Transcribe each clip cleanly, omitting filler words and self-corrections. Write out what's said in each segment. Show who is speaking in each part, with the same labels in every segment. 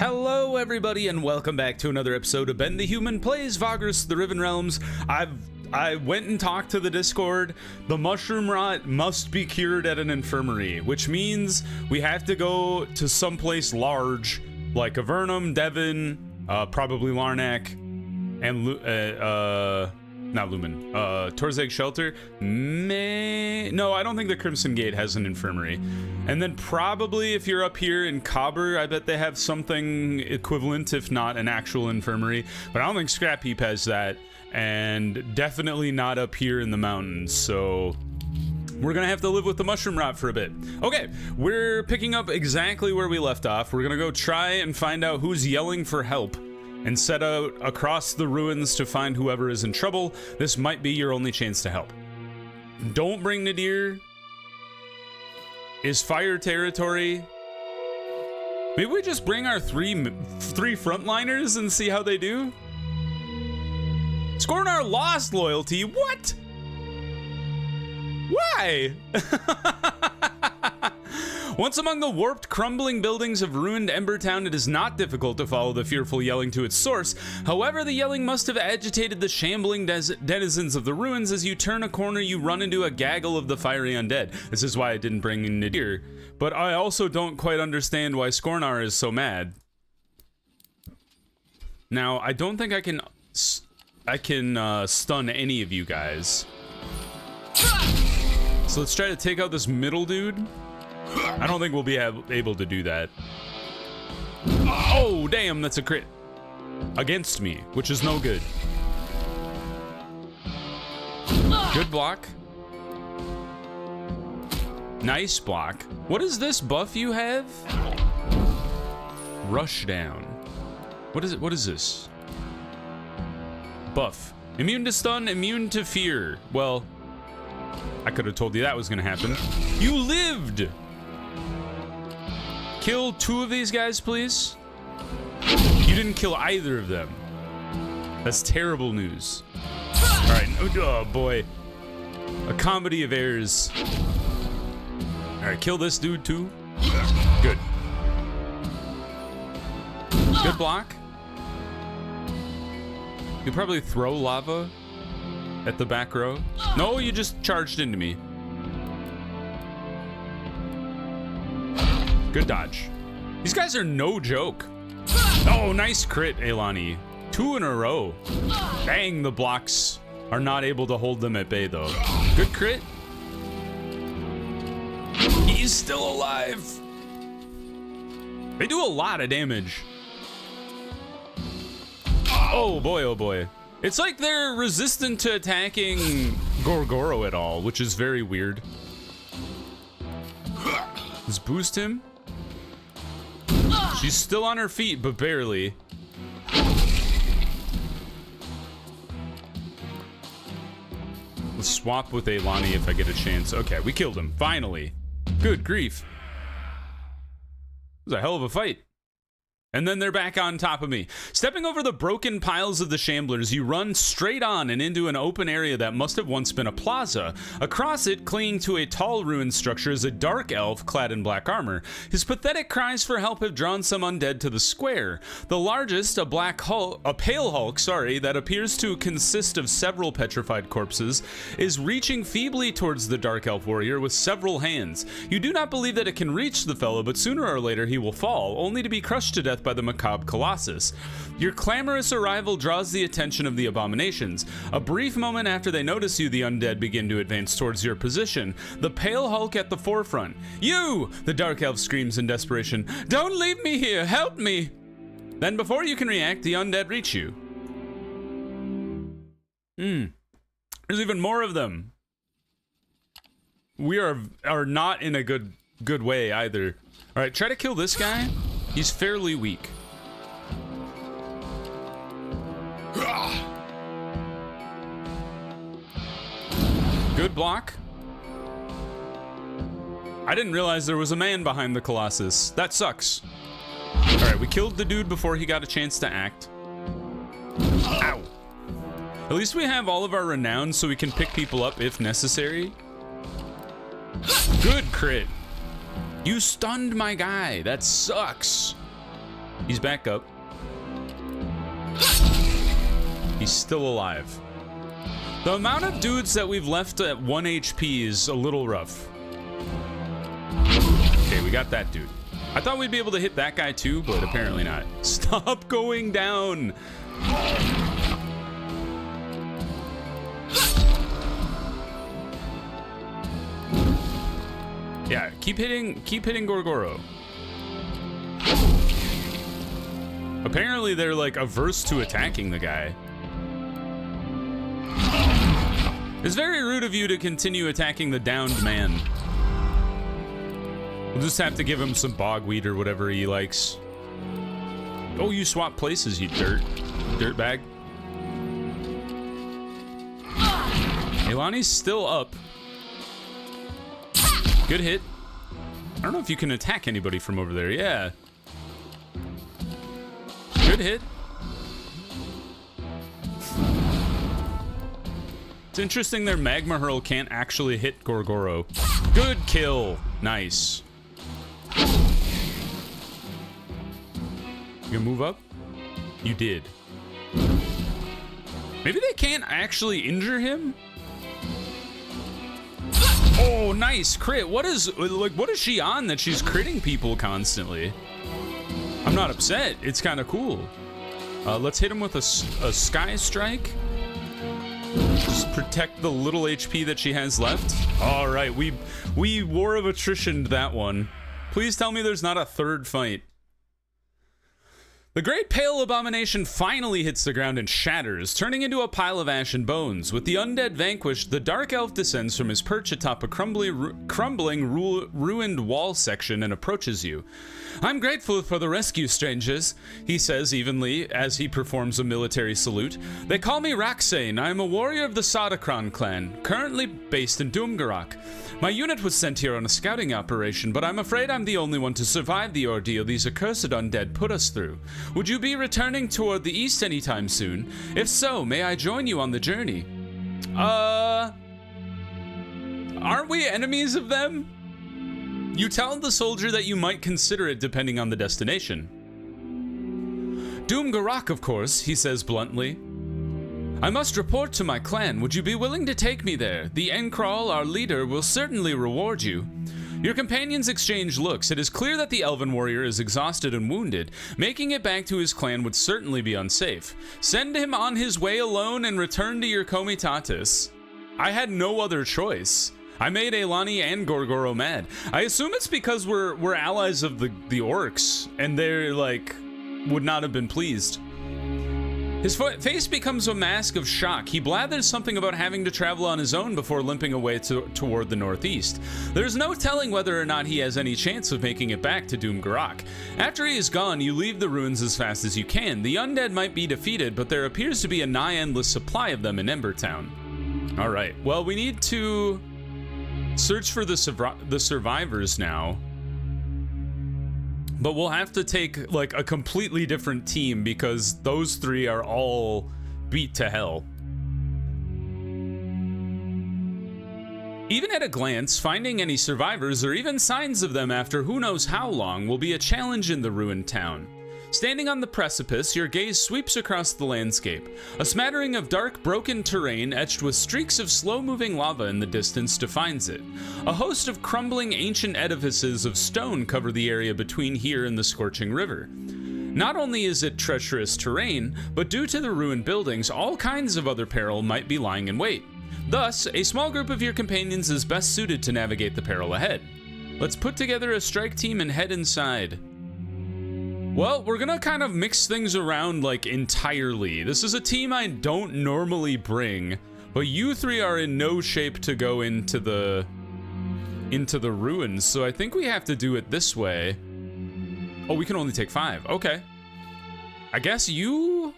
Speaker 1: Hello everybody and welcome back to another episode of Ben the Human Plays Vagrus The Riven Realms. I went and talked to the Discord. The mushroom rot must be cured at an infirmary, which means we have to go to someplace large like Avernum, Devon, probably Larnac, and not Lumen, Torzeg Shelter. No, I don't think the Crimson Gate has an infirmary. And then probably if you're up here in Cobber, I bet they have something equivalent, if not an actual infirmary. But I don't think Scrap Heap has that, and definitely not up here in the mountains. So we're gonna have to live with the mushroom rot for a bit. Okay, we're picking up exactly where we left off. We're gonna go try and find out who's yelling for help and set out across the ruins to find whoever is in trouble. This might be your only chance to help. Don't bring Nadir. Is fire territory. Maybe we just bring our three frontliners and see how they do. Scornar lost loyalty. What? Why? Once among the warped, crumbling buildings of ruined Ember Town, it is not difficult to follow the fearful yelling to its source. However, the yelling must have agitated the shambling denizens of the ruins. As you turn a corner, you run into a gaggle of the fiery undead. This is why I didn't bring in Nadir. But I also don't quite understand why Scornar is so mad. Now, I don't think I can stun any of you guys. So let's try to take out this middle dude. I don't think we'll be able to do that. Oh, damn, that's a crit. Against me, which is no good. Good block. Nice block. What is this buff you have? Rush down. What is it? What is this? Buff. Immune to stun, immune to fear. Well, I could have told you that was gonna happen. You lived! Kill two of these guys, please. You didn't kill either of them. That's terrible news. All right, oh boy. A comedy of errors. All right, kill this dude too. Good. Good block. You probably throw lava at the back row. No, you just charged into me. Good dodge. These guys are no joke. Oh, nice crit, Elani. 2 in a row. Dang, the blocks are not able to hold them at bay, though. Good crit. He's still alive. They do a lot of damage. Oh boy, oh boy. It's like they're resistant to attacking Gorgoro at all, which is very weird. Let's boost him. She's still on her feet, but barely. Let's swap with Elani if I get a chance. Okay, we killed him, finally. Good grief. It was a hell of a fight. And then they're back on top of me. Stepping over the broken piles of the shamblers, you run straight on and into an open area that must have once been a plaza. Across it, clinging to a tall ruined structure, is a dark elf clad in black armor. His pathetic cries for help have drawn some undead to the square. The largest, a pale hulk, that appears to consist of several petrified corpses, is reaching feebly towards the dark elf warrior with several hands. You do not believe that it can reach the fellow, but sooner or later he will fall, only to be crushed to death by the macabre colossus. Your clamorous arrival draws the attention of the abominations. A brief moment after they notice you, the undead begin to advance towards your position, the pale hulk at the forefront. You! The dark elf screams in desperation. Don't leave me here! Help me! Then before you can react, the undead reach you. There's even more of them. We are not in a good way either. All right, try to kill this guy. He's fairly weak. Good block. I didn't realize there was a man behind the Colossus. That sucks. All right, we killed the dude before he got a chance to act. Ow. At least we have all of our renown so we can pick people up if necessary. Good crit. You stunned my guy. That sucks. He's back up. He's still alive. The amount of dudes that we've left at 1 HP is a little rough. Okay, we got that dude. I thought we'd be able to hit that guy too, but apparently not. Stop going down! Yeah, keep hitting Gorgoro. Apparently they're like averse to attacking the guy. It's very rude of you to continue attacking the downed man. We'll just have to give him some bogweed or whatever he likes. Oh, you swap places, you dirtbag. Elani's still up. Good hit. I don't know if you can attack anybody from over there. Yeah. Good hit. It's interesting their magma hurl can't actually hit Gorgoro. Good kill. Nice. You gonna move up? You did. Maybe they can't actually injure him? Oh, nice crit. What is she on that she's critting people constantly? I'm not upset. It's kind of cool. Let's hit him with a sky strike. Just protect the little HP that she has left. All right, we war of attritioned that one. Please tell me there's not a third fight. The great pale abomination finally hits the ground and shatters, turning into a pile of ash and bones. With the undead vanquished, the dark elf descends from his perch atop a crumbling ruined wall section and approaches you. I'm grateful for the rescue, strangers, he says evenly as he performs a military salute. They call me Raxane. I am a warrior of the Sadakron clan, currently based in Doomgarok. My unit was sent here on a scouting operation, but I'm afraid I'm the only one to survive the ordeal these accursed undead put us through. Would you be returning toward the east anytime soon? If so, may I join you on the journey? Aren't we enemies of them? You tell the soldier that you might consider it depending on the destination. Doomgarok, of course, he says bluntly. I must report to my clan. Would you be willing to take me there? The Enkral, our leader, will certainly reward you. Your companions exchange looks. It is clear that the elven warrior is exhausted and wounded. Making it back to his clan would certainly be unsafe. Send him on his way alone and return to your comitatus. I had no other choice. I made Elani and Gorgoro mad. I assume it's because we're allies of the orcs, and they're like would not have been pleased. His face becomes a mask of shock. He blathers something about having to travel on his own before limping away toward the northeast. There's no telling whether or not he has any chance of making it back to Doomgarok. After he is gone, you leave the ruins as fast as you can. The undead might be defeated, but there appears to be a nigh-endless supply of them in Ember Town. All right, well, we need to search for the survivors now. But we'll have to take like a completely different team because those three are all beat to hell. Even at a glance, finding any survivors or even signs of them after who knows how long will be a challenge in the ruined town. Standing on the precipice, your gaze sweeps across the landscape. A smattering of dark, broken terrain etched with streaks of slow-moving lava in the distance defines it. A host of crumbling ancient edifices of stone cover the area between here and the scorching river. Not only is it treacherous terrain, but due to the ruined buildings, all kinds of other peril might be lying in wait. Thus, a small group of your companions is best suited to navigate the peril ahead. Let's put together a strike team and head inside. Well, we're gonna kind of mix things around like entirely. This is a team I don't normally bring, but you three are in no shape to go into the ruins, so I think we have to do it this way. Oh, we can only take 5. Okay. I guess you,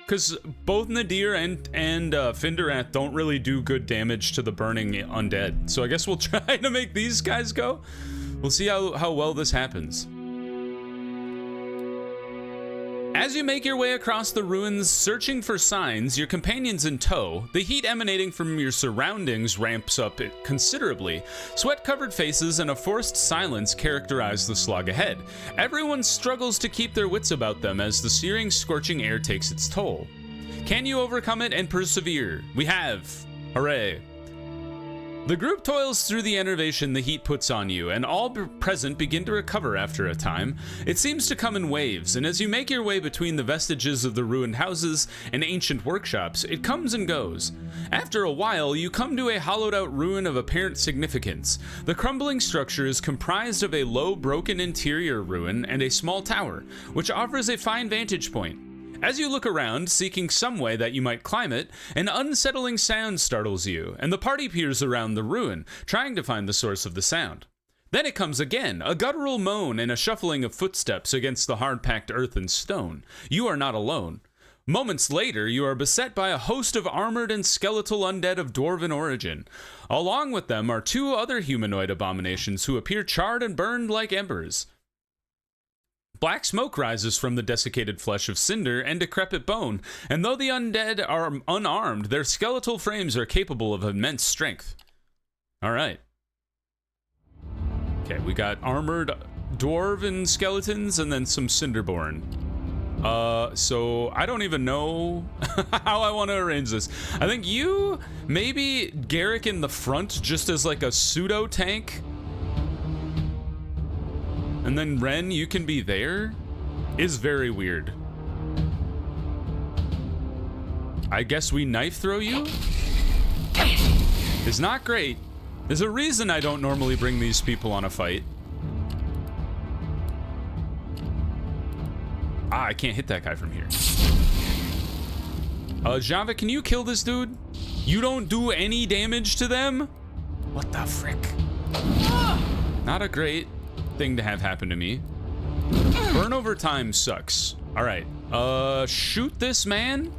Speaker 1: because both Nadir and Finderath don't really do good damage to the burning undead, so I guess we'll try to make these guys go. We'll see how well this happens. As you make your way across the ruins, searching for signs, your companions in tow, the heat emanating from your surroundings ramps up considerably. Sweat-covered faces and a forced silence characterize the slog ahead. Everyone struggles to keep their wits about them as the searing, scorching air takes its toll. Can you overcome it and persevere? We have. Hooray. The group toils through the enervation the heat puts on you, and all present begin to recover after a time. It seems to come in waves, and as you make your way between the vestiges of the ruined houses and ancient workshops, it comes and goes. After a while, you come to a hollowed-out ruin of apparent significance. The crumbling structure is comprised of a low, broken interior ruin and a small tower, which offers a fine vantage point. As you look around, seeking some way that you might climb it, an unsettling sound startles you, and the party peers around the ruin, trying to find the source of the sound. Then it comes again, a guttural moan and a shuffling of footsteps against the hard-packed earth and stone. You are not alone. Moments later, you are beset by a host of armored and skeletal undead of dwarven origin. Along with them are two other humanoid abominations who appear charred and burned like embers. Black smoke rises from the desiccated flesh of cinder and decrepit bone, and though the undead are unarmed, their skeletal frames are capable of immense strength. All right. Okay, we got armored dwarven skeletons and then some cinderborn. So I don't even know how I want to arrange this. I think you, maybe Garrick in the front, just as like a pseudo tank. And then Ren, you can be there? Is very weird. I guess we knife throw you? Is not great. There's a reason I don't normally bring these people on a fight. Ah, I can't hit that guy from here. Java, can you kill this dude? You don't do any damage to them? What the frick? Not a great thing to have happen to me. Burn over time sucks. All right, shoot this man.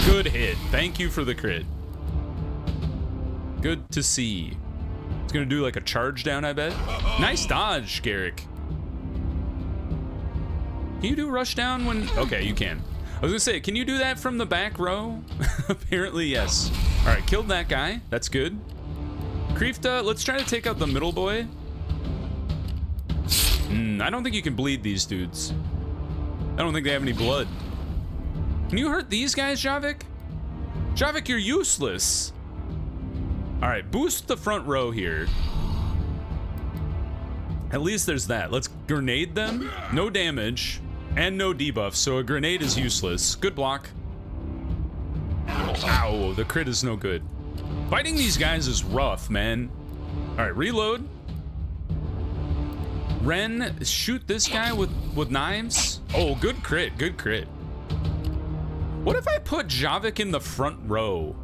Speaker 1: Good hit. Thank you for the crit. Good to see. It's gonna do like a charge down, I bet. Nice dodge, Garrick. Can you do rush down when... Okay, you can. I was gonna say, can you do that from the back row? Apparently, yes. All right, killed that guy. That's good. Kreefta, let's try to take out the middle boy. I don't think you can bleed these dudes. I don't think they have any blood. Can you hurt these guys, Javik? Javik, you're useless. All right, boost the front row here. At least there's that. Let's grenade them. No damage and no debuff, so a grenade is useless. Good block. Ow, the crit is no good. Fighting these guys is rough, man. All right, reload. Ren, shoot this guy with knives. Oh, good crit, good crit. What if I put Javik in the front row?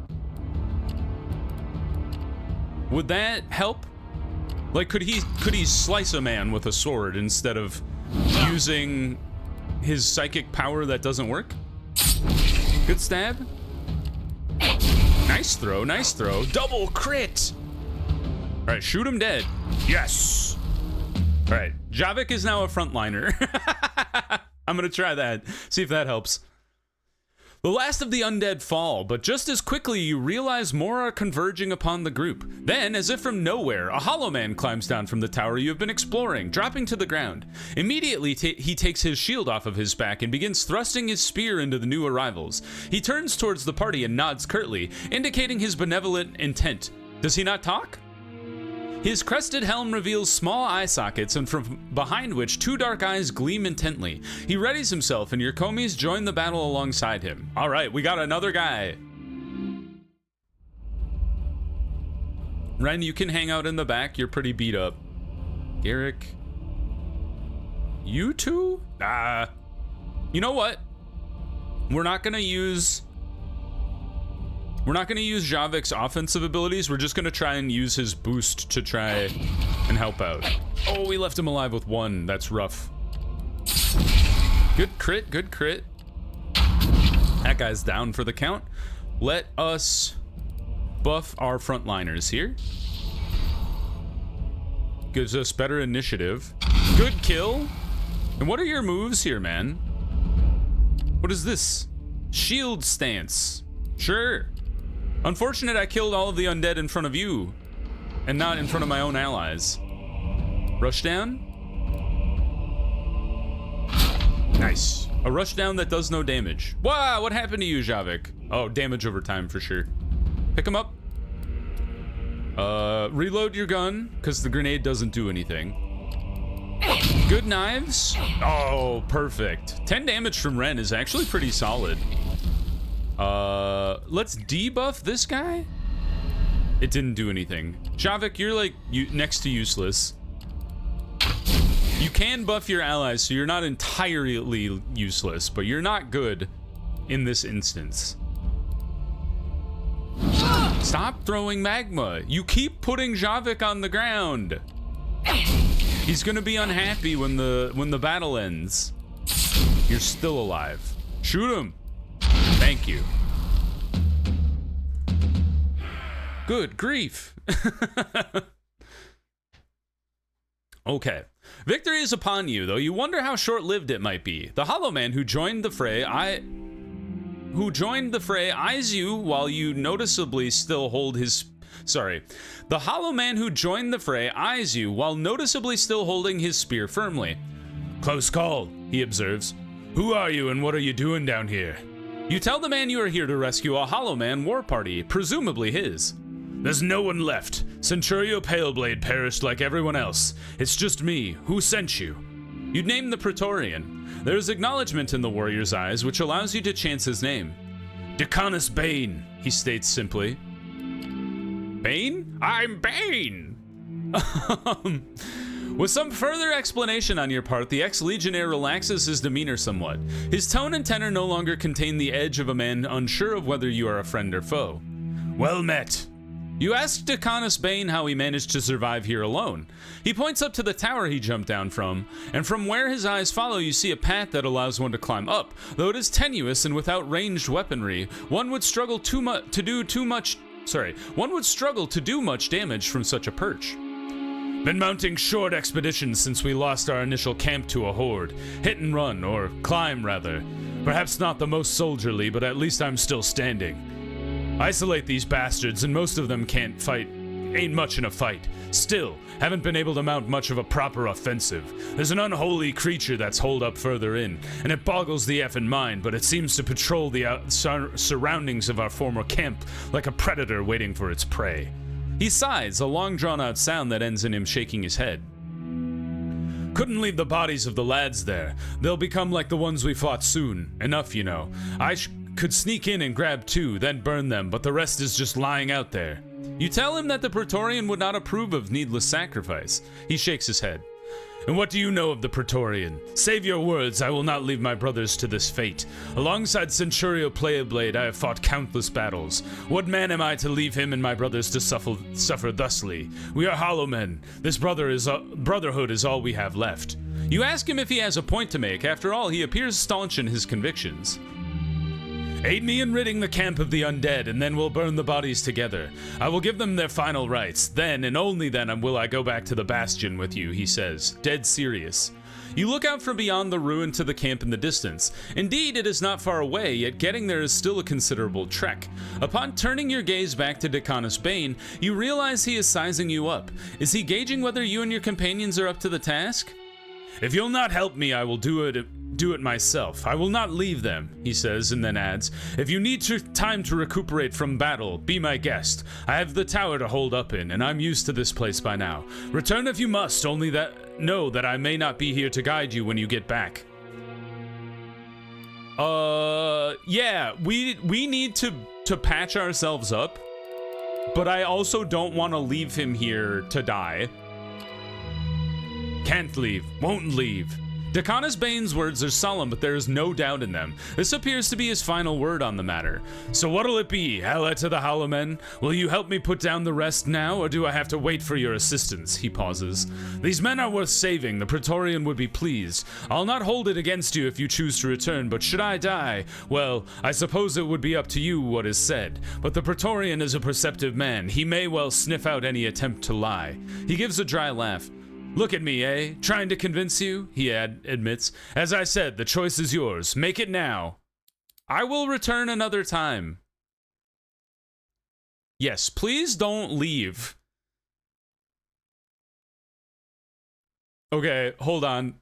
Speaker 1: Would that help? Like, could he slice a man with a sword instead of using his psychic power that doesn't work? Good stab. Nice throw, nice throw. Double crit. All right, shoot him dead. Yes. All right, Javik is now a frontliner. I'm gonna try that, see if that helps. The last of the undead fall, but just as quickly you realize more are converging upon the group. Then, as if from nowhere, a hollow man climbs down from the tower you have been exploring, dropping to the ground. Immediately, he takes his shield off of his back and begins thrusting his spear into the new arrivals. He turns towards the party and nods curtly, indicating his benevolent intent. Does he not talk? His crested helm reveals small eye sockets, and from behind which two dark eyes gleam intently. He readies himself, and your Komis join the battle alongside him. All right, we got another guy. Ren, you can hang out in the back. You're pretty beat up. Garrick. You two? You know what? We're not gonna use Javik's offensive abilities. We're just gonna try and use his boost to try and help out. Oh, we left him alive with one. That's rough. Good crit, good crit. That guy's down for the count. Let us buff our frontliners here. Gives us better initiative. Good kill. And what are your moves here, man? What is this? Shield stance. Sure. Unfortunate I killed all of the undead in front of you, and not in front of my own allies. Rush down. Nice. A rush down that does no damage. Wow, what happened to you, Javik? Oh, damage over time for sure. Pick him up. Reload your gun, because the grenade doesn't do anything. Good knives. Oh, perfect. 10 damage from Ren is actually pretty solid. Let's debuff this guy. It didn't do anything. Javik, you're like next to useless. You can buff your allies, so you're not entirely useless, but you're not good in this instance. Stop throwing magma. You keep putting Javik on the ground. He's gonna be unhappy when the battle ends. You're still alive. Shoot him. Thank you. Good grief. Okay. Victory is upon you, though you wonder how short-lived it might be. The Hollow Man who joined the fray eyes you while you noticeably still hold his... Sorry. The Hollow Man who joined the fray eyes you while noticeably still holding his spear firmly. Close call, he observes. Who are you and what are you doing down here? You tell the man you are here to rescue a Hollow Man war party, presumably his. There's no one left. Centurio Paleblade perished like everyone else. It's just me. Who sent you? You'd name the Praetorian. There's acknowledgement in the warrior's eyes, which allows you to chance his name. Decanus Bane, he states simply. Bane? I'm Bane! With some further explanation on your part, the ex-legionnaire relaxes his demeanor somewhat. His tone and tenor no longer contain the edge of a man unsure of whether you are a friend or foe. Well met. You ask Decanus Bane how he managed to survive here alone. He points up to the tower he jumped down from, and from where his eyes follow you see a path that allows one to climb up. Though it is tenuous and without ranged weaponry, one would struggle to do much damage from such a perch. Been mounting short expeditions since we lost our initial camp to a horde. Hit and run, or climb rather. Perhaps not the most soldierly, but at least I'm still standing. Isolate these bastards, and most of them can't fight. Ain't much in a fight. Still, haven't been able to mount much of a proper offensive. There's an unholy creature that's holed up further in, and it boggles the effing mind, but it seems to patrol the surroundings of our former camp like a predator waiting for its prey. He sighs, a long drawn-out sound that ends in him shaking his head. Couldn't leave the bodies of the lads there. They'll become like the ones we fought soon. Enough, you know. Could sneak in and grab two, then burn them, but the rest is just lying out there. You tell him that the Praetorian would not approve of needless sacrifice. He shakes his head. And what do you know of the Praetorian? Save your words, I will not leave my brothers to this fate. Alongside Centurio Playblade, I have fought countless battles. What man am I to leave him and my brothers to suffer thusly? We are hollow men. This brotherhood is all we have left. You ask him if he has a point to make. After all, he appears staunch in his convictions. Aid me in ridding the camp of the undead, and then we'll burn the bodies together. I will give them their final rites. Then, and only then, will I go back to the Bastion with you, he says, dead serious. You look out from beyond the ruin to the camp in the distance. Indeed, it is not far away, yet getting there is still a considerable trek. Upon turning your gaze back to Decanus Bane, you realize he is sizing you up. Is he gauging whether you and your companions are up to the task? If you'll not help me, I will do it myself. I will not leave them, he says, and then adds, if you need time to recuperate from battle, be my guest. I have the tower to hold up in, and I'm used to this place by now. Return if you must, only that know that I may not be here to guide you when you get back. Yeah, we need to patch ourselves up, but I also don't want to leave him here to die. Can't leave, won't leave. Decanus Bane's words are solemn, but there is no doubt in them. This appears to be his final word on the matter. So what'll it be, ally to the Hollow Men? Will you help me put down the rest now, or do I have to wait for your assistance? He pauses. These men are worth saving. The Praetorian would be pleased. I'll not hold it against you if you choose to return, but should I die, well, I suppose it would be up to you what is said. But the Praetorian is a perceptive man. He may well sniff out any attempt to lie. He gives a dry laugh. Look at me, eh? Trying to convince you? He admits. As I said, the choice is yours. Make it now, I will return another time. Yes, please don't leave. Okay, hold on.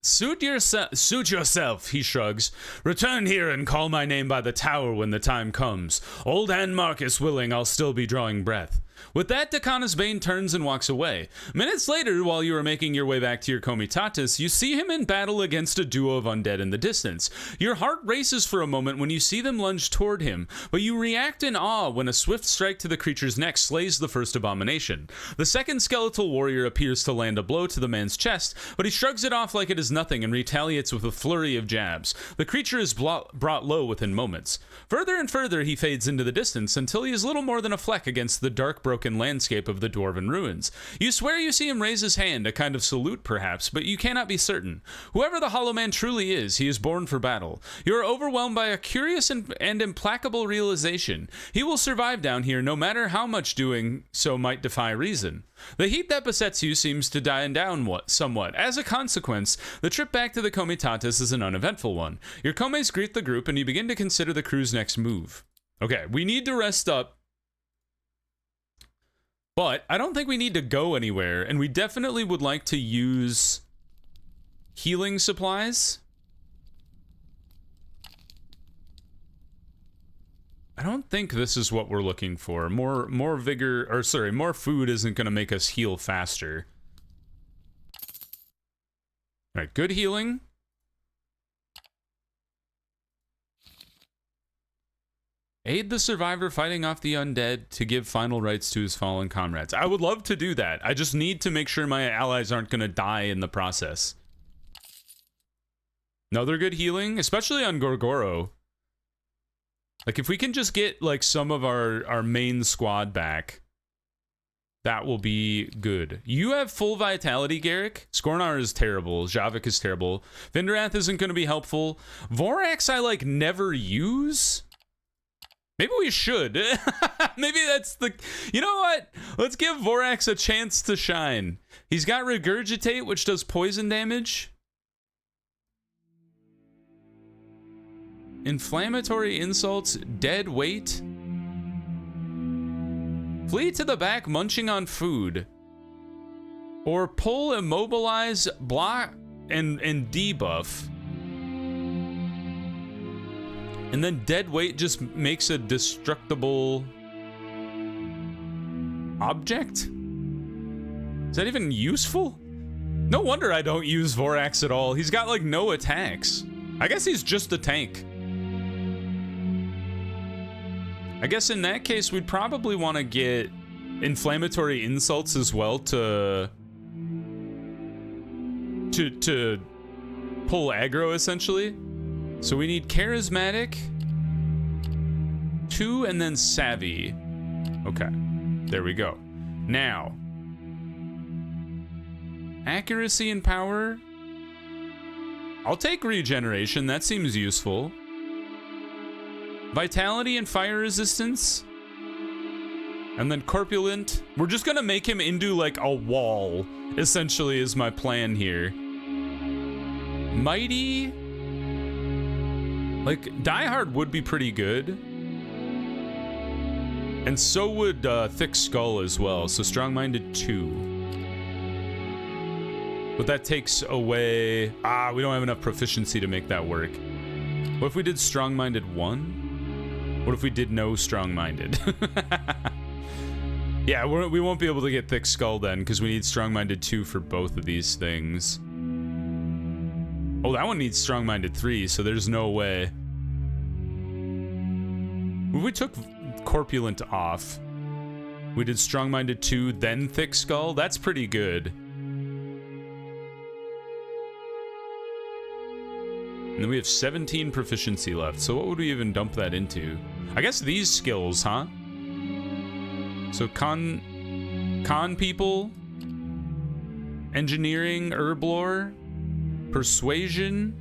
Speaker 1: Suit yourself, he shrugs. Return here and call my name by the tower when the time comes. Old Ann Marcus willing, I'll still be drawing breath. With that, Decana's Bane turns and walks away. Minutes later, while you are making your way back to your comitatus, you see him in battle against a duo of undead in the distance. Your heart races for a moment when you see them lunge toward him, but you react in awe when a swift strike to the creature's neck slays the first abomination. The second skeletal warrior appears to land a blow to the man's chest, but he shrugs it off like it is nothing and retaliates with a flurry of jabs. The creature is brought low within moments. Further and further he fades into the distance until he is little more than a fleck against the dark broken landscape of the dwarven ruins. You swear you see him raise his hand, a kind of salute perhaps, but you cannot be certain. Whoever the Hollow Man truly is, he is born for battle. You are overwhelmed by a curious and implacable realization. He will survive down here no matter how much doing so might defy reason. The heat that besets you seems to die down somewhat. As a consequence, the trip back to the comitatus is an uneventful one. Your comes greet the group and you begin to consider the crew's next move. Okay, we need to rest up. But I don't think we need to go anywhere, and we definitely would like to use healing supplies. I don't think this is what we're looking for. More vigor, or sorry, more food isn't going to make us heal faster. All right, good healing. Aid the survivor fighting off the undead to give final rites to his fallen comrades. I would love to do that. I just need to make sure my allies aren't going to die in the process. Another good healing, especially on Gorgoro. Like, if we can just get, like, some of our main squad back, that will be good. You have full vitality, Garrick. Skornar is terrible. Javik is terrible. Vinderath isn't going to be helpful. Vorax I, like, never use. Maybe we should. Maybe that's the... You know what? Let's give Vorax a chance to shine. He's got Regurgitate, which does poison damage. Inflammatory insults, dead weight. Flee to the back, munching on food. Or pull, immobilize, block, and debuff. And then dead weight just makes a destructible object? Is that even useful? No wonder I don't use Vorax at all. He's got like no attacks. I guess he's just a tank. I guess in that case, we'd probably want to get inflammatory insults as well to pull aggro, essentially. So we need charismatic, 2, and then savvy. Okay, there we go. Now, accuracy and power. I'll take regeneration, that seems useful. Vitality and fire resistance. And then corpulent. We're just gonna make him into like a wall, essentially, is my plan here. Mighty. Like, Diehard would be pretty good. And so would Thick Skull as well, so Strong-Minded 2. But that takes away... we don't have enough proficiency to make that work. What if we did Strong-Minded 1? What if we did no Strong-Minded? Yeah, we won't be able to get Thick Skull then, because we need Strong-Minded 2 for both of these things. Oh, that one needs Strong-Minded 3, so there's no way. We took Corpulent off. We did Strong-Minded 2, then Thick Skull. That's pretty good. And then we have 17 proficiency left, so what would we even dump that into? I guess these skills, huh? So con people, engineering, herb lore, persuasion,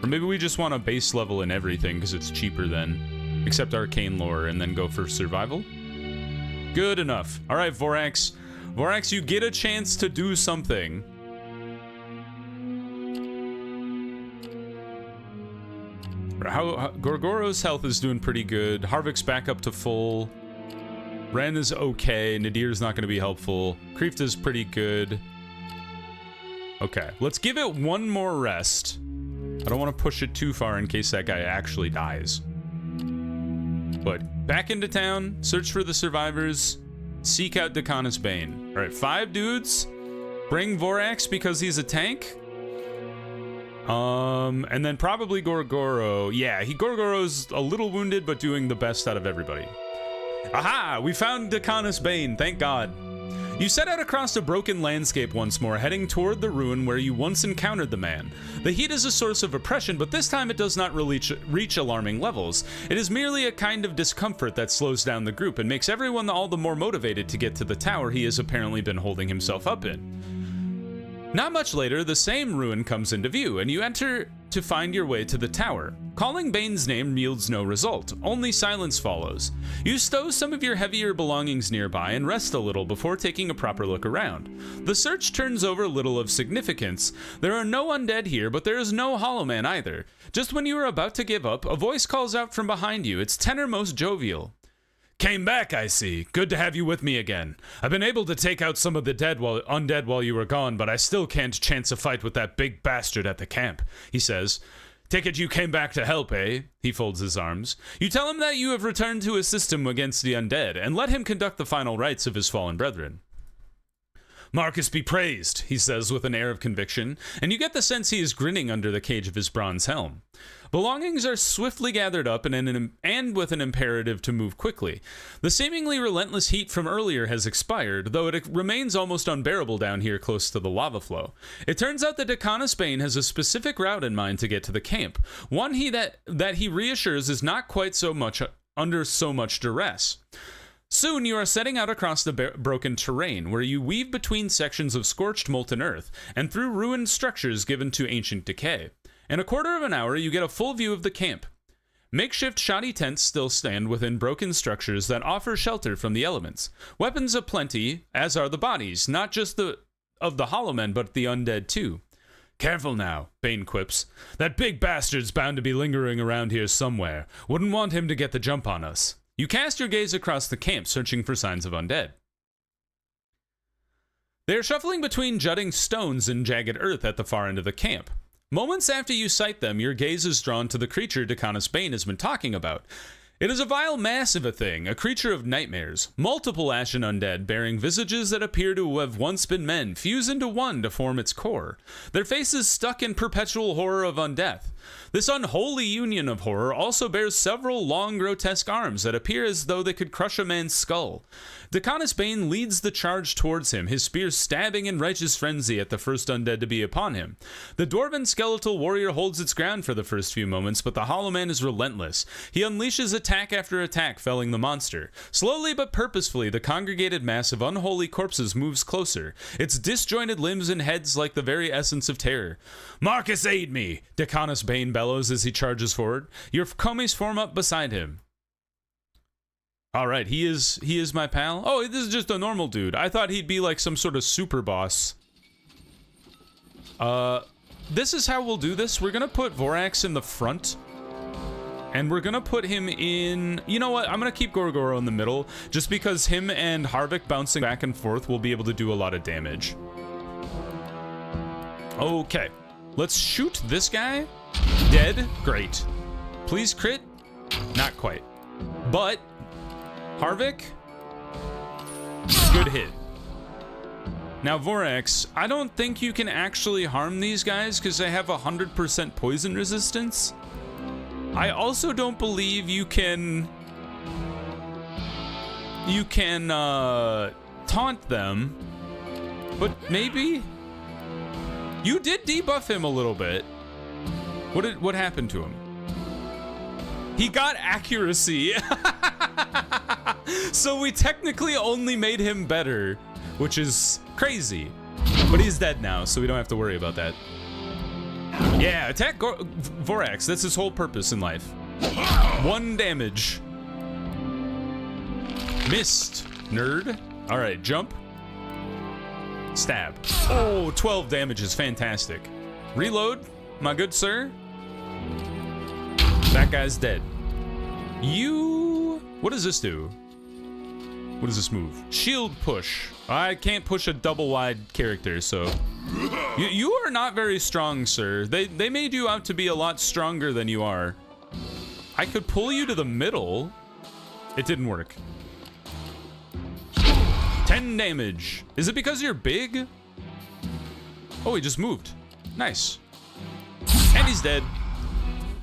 Speaker 1: or maybe we just want a base level in everything because it's cheaper then, except arcane lore, and then go for survival. Good enough. All right, Vorax. Vorax, you get a chance to do something. Gorgoro's health is doing pretty good. Harvick's back up to full. Ren is okay. Nadir's not going to be helpful. Kreefta's pretty good. Okay, let's give it one more rest. I don't want to push it too far in case that guy actually dies. But back into town, search for the survivors, seek out Decanus Bane. All right, 5 dudes. Bring Vorax because he's a tank. And then probably Gorgoro. Yeah, Gorgoro's a little wounded, but doing the best out of everybody. Aha! We found Decanus Bane, thank God. You set out across a broken landscape once more, heading toward the ruin where you once encountered the man. The heat is a source of oppression, but this time it does not reach alarming levels. It is merely a kind of discomfort that slows down the group and makes everyone all the more motivated to get to the tower he has apparently been holding himself up in. Not much later, the same ruin comes into view, and you enter to find your way to the tower. Calling Bane's name yields no result, only silence follows. You stow some of your heavier belongings nearby and rest a little before taking a proper look around. The search turns over little of significance. There are no undead here, but there is no hollow man either. Just when you are about to give up, a voice calls out from behind you, its tenor most jovial. Came back, I see. Good to have you with me again. I've been able to take out some of the undead while you were gone, but I still can't chance a fight with that big bastard at the camp, he says. Take it you came back to help, eh? He folds his arms. You tell him that you have returned to assist him against the undead, and let him conduct the final rites of his fallen brethren. Marcus be praised, he says with an air of conviction, and you get the sense he is grinning under the cage of his bronze helm. Belongings are swiftly gathered up and with an imperative to move quickly. The seemingly relentless heat from earlier has expired, though it remains almost unbearable down here close to the lava flow. It turns out that Decanus Bane has a specific route in mind to get to the camp, one that he reassures is not quite so much under so much duress. Soon you are setting out across the broken terrain, where you weave between sections of scorched molten earth, and through ruined structures given to ancient decay. In a quarter of an hour, you get a full view of the camp. Makeshift shoddy tents still stand within broken structures that offer shelter from the elements. Weapons aplenty, as are the bodies, not just of the hollow men, but the undead too. Careful now, Bane quips. That big bastard's bound to be lingering around here somewhere. Wouldn't want him to get the jump on us. You cast your gaze across the camp, searching for signs of undead. They are shuffling between jutting stones and jagged earth at the far end of the camp. Moments after you sight them, your gaze is drawn to the creature Decanus Bane has been talking about. It is a vile mass of a thing, a creature of nightmares. Multiple ashen undead, bearing visages that appear to have once been men, fuse into one to form its core. Their faces stuck in perpetual horror of undeath. This unholy union of horror also bears several long, grotesque arms that appear as though they could crush a man's skull. Decanus Bane leads the charge towards him, his spear stabbing in righteous frenzy at the first undead to be upon him. The dwarven skeletal warrior holds its ground for the first few moments, but the hollow man is relentless. He unleashes attack after attack, felling the monster. Slowly but purposefully, the congregated mass of unholy corpses moves closer, its disjointed limbs and heads like the very essence of terror. Marcus, aid me! Decanus Bane bellows as he charges forward. Your commies form up beside him. All right, he is my pal. Oh, this is just a normal dude. I thought he'd be like some sort of super boss. This is how we'll do this. We're gonna put Vorax in the front, and we're gonna put him in. You know what? I'm gonna keep Gorgoro in the middle, just because him and Harvick bouncing back and forth will be able to do a lot of damage. Okay, let's shoot this guy. Dead. Great. Please crit. Not quite. But Harvick, good hit. Now Vorax, I don't think you can actually harm these guys because they have 100% poison resistance. I also don't believe you can taunt them, but maybe you did debuff him a little bit. What happened to him? He got accuracy. So we technically only made him better, which is crazy. But he's dead now, so we don't have to worry about that. Yeah, attack Vorax. That's his whole purpose in life. 1 damage. Missed, nerd. All right, jump. Stab. Oh, 12 damage is fantastic. Reload, my good sir. That guy's dead. You... What does this do? What does this move? Shield push. I can't push a double wide character, so... You are not very strong, sir. They made you out to be a lot stronger than you are. I could pull you to the middle. It didn't work. 10 damage. Is it because you're big? Oh, he just moved. Nice. And he's dead.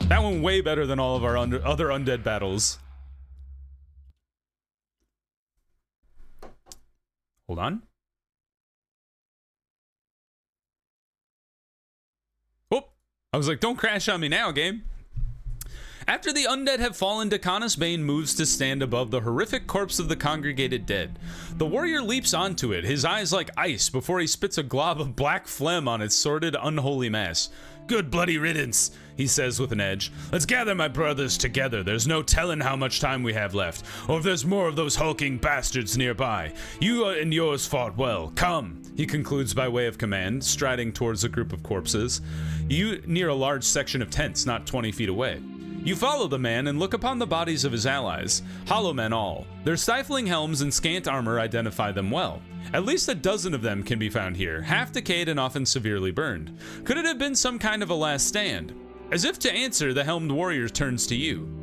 Speaker 1: That one way better than all of our other undead battles. Hold on. Oh, I was like, don't crash on me now, game. After the undead have fallen, Decanus Bane moves to stand above the horrific corpse of the congregated dead. The warrior leaps onto it, his eyes like ice, before he spits a glob of black phlegm on its sordid, unholy mass. Good bloody riddance, he says with an edge. Let's gather my brothers together. There's no telling how much time we have left, or if there's more of those hulking bastards nearby. You and yours fought well. Come, he concludes by way of command, striding towards a group of corpses. You near a large section of tents not 20 feet away. You follow the man and look upon the bodies of his allies, hollow men all. Their stifling helms and scant armor identify them well. At least a dozen of them can be found here, half decayed and often severely burned. Could it have been some kind of a last stand? As if to answer, the helmed warrior turns to you.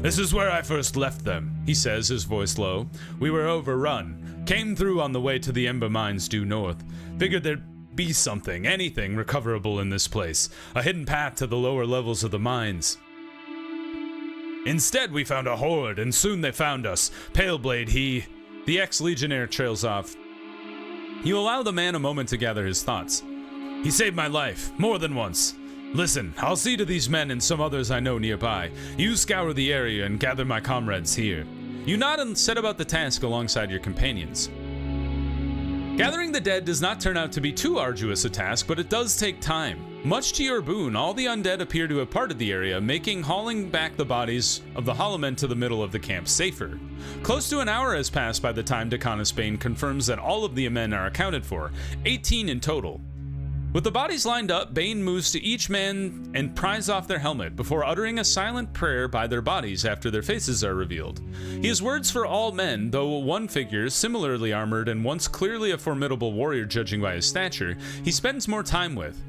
Speaker 1: This is where I first left them, he says, his voice low. We were overrun. Came through on the way to the Ember mines due north. Figured there'd be something, anything recoverable in this place. A hidden path to the lower levels of the mines. Instead, we found a horde, and soon they found us. Paleblade, he... The ex-legionnaire trails off. You allow the man a moment to gather his thoughts. He saved my life, more than once. Listen, I'll see to these men and some others I know nearby. You scour the area and gather my comrades here. You nod and set about the task alongside your companions. Gathering the dead does not turn out to be too arduous a task, but it does take time. Much to your boon, all the undead appear to have parted the area, making hauling back the bodies of the hollow men to the middle of the camp safer. Close to an hour has passed by the time Decanus Bane confirms that all of the men are accounted for, 18 in total. With the bodies lined up, Bane moves to each man and pries off their helmet before uttering a silent prayer by their bodies after their faces are revealed. He has words for all men, though one figure, similarly armored and once clearly a formidable warrior judging by his stature, he spends more time with.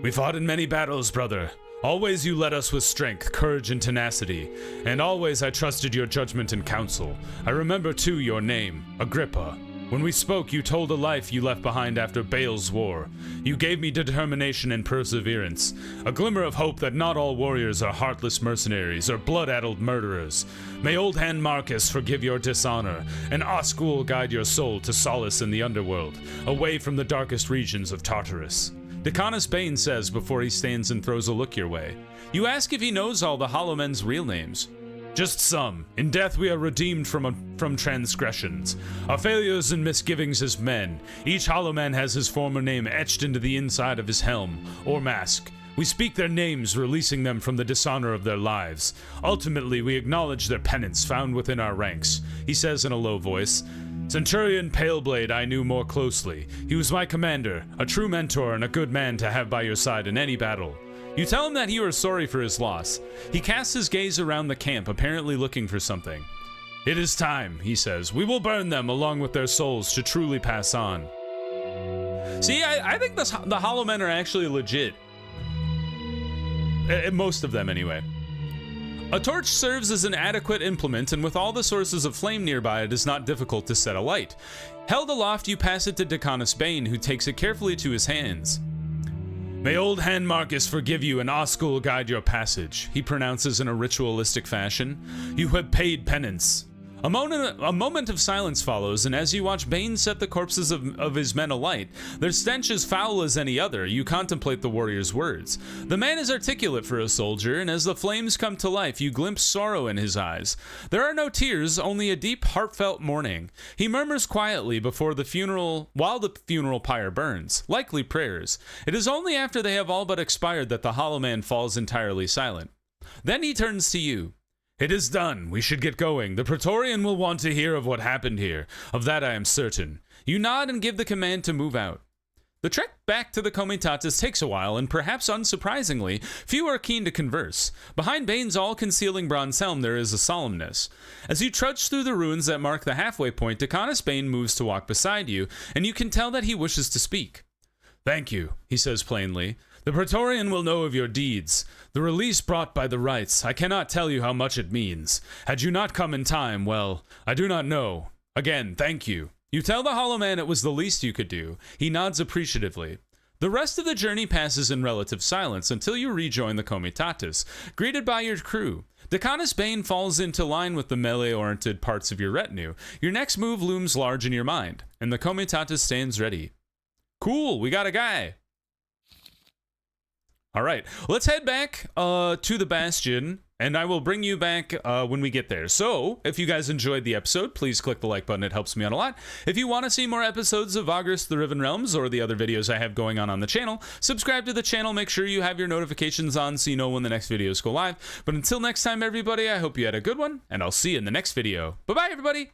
Speaker 1: We fought in many battles, brother. Always you led us with strength, courage, and tenacity, and always I trusted your judgment and counsel. I remember, too, your name, Agrippa. When we spoke, you told a life you left behind after Baal's war. You gave me determination and perseverance, a glimmer of hope that not all warriors are heartless mercenaries or blood-addled murderers. May Old Hand Marcus forgive your dishonor, and Oscul guide your soul to solace in the underworld, away from the darkest regions of Tartarus. Decanus Bane says before he stands and throws a look your way. You ask if he knows all the hollow men's real names. Just some. In death we are redeemed from transgressions. Our failures and misgivings as men. Each hollow man has his former name etched into the inside of his helm, or mask. We speak their names, releasing them from the dishonor of their lives. Ultimately, we acknowledge their penance found within our ranks, he says in a low voice. Centurion Paleblade I knew more closely. He was my commander, a true mentor and a good man to have by your side in any battle. You tell him that you are sorry for his loss. He casts his gaze around the camp, apparently looking for something. It is time, he says. We will burn them along with their souls to truly pass on. See, I think the hollow men are actually legit. Most of them, anyway. A torch serves as an adequate implement, and with all the sources of flame nearby, it is not difficult to set alight. Held aloft, you pass it to Decanus Bane, who takes it carefully to his hands. May Old Hand Marcus forgive you and Oscul guide your passage, he pronounces in a ritualistic fashion. You have paid penance. A moment of silence follows, and as you watch Bane set the corpses of his men alight, their stench as foul as any other, you contemplate the warrior's words. The man is articulate for a soldier, and as the flames come to life, you glimpse sorrow in his eyes. There are no tears, only a deep, heartfelt mourning. He murmurs quietly while the funeral pyre burns, likely prayers. It is only after they have all but expired that the hollow man falls entirely silent. Then he turns to you. It is done. We should get going. The Praetorian will want to hear of what happened here. Of that I am certain. You nod and give the command to move out. The trek back to the Comitatus takes a while, and perhaps unsurprisingly, few are keen to converse. Behind Bane's all-concealing bronze helm there is a solemnness. As you trudge through the ruins that mark the halfway point, Decanus Bane moves to walk beside you, and you can tell that he wishes to speak. "Thank you," he says plainly. "The Praetorian will know of your deeds. The release brought by the rites, I cannot tell you how much it means. Had you not come in time, well, I do not know. Again, thank you." You tell the Hollow Man it was the least you could do. He nods appreciatively. The rest of the journey passes in relative silence until you rejoin the Comitatus, greeted by your crew. Decanus Bane falls into line with the melee-oriented parts of your retinue. Your next move looms large in your mind, and the Comitatus stands ready. Cool, we got a guy. All right, let's head back to the Bastion, and I will bring you back when we get there. So, if you guys enjoyed the episode, please click the like button. It helps me out a lot. If you want to see more episodes of Vagrus The Riven Realms or the other videos I have going on the channel, subscribe to the channel. Make sure you have your notifications on so you know when the next videos go live. But until next time, everybody, I hope you had a good one, and I'll see you in the next video. Bye-bye, everybody.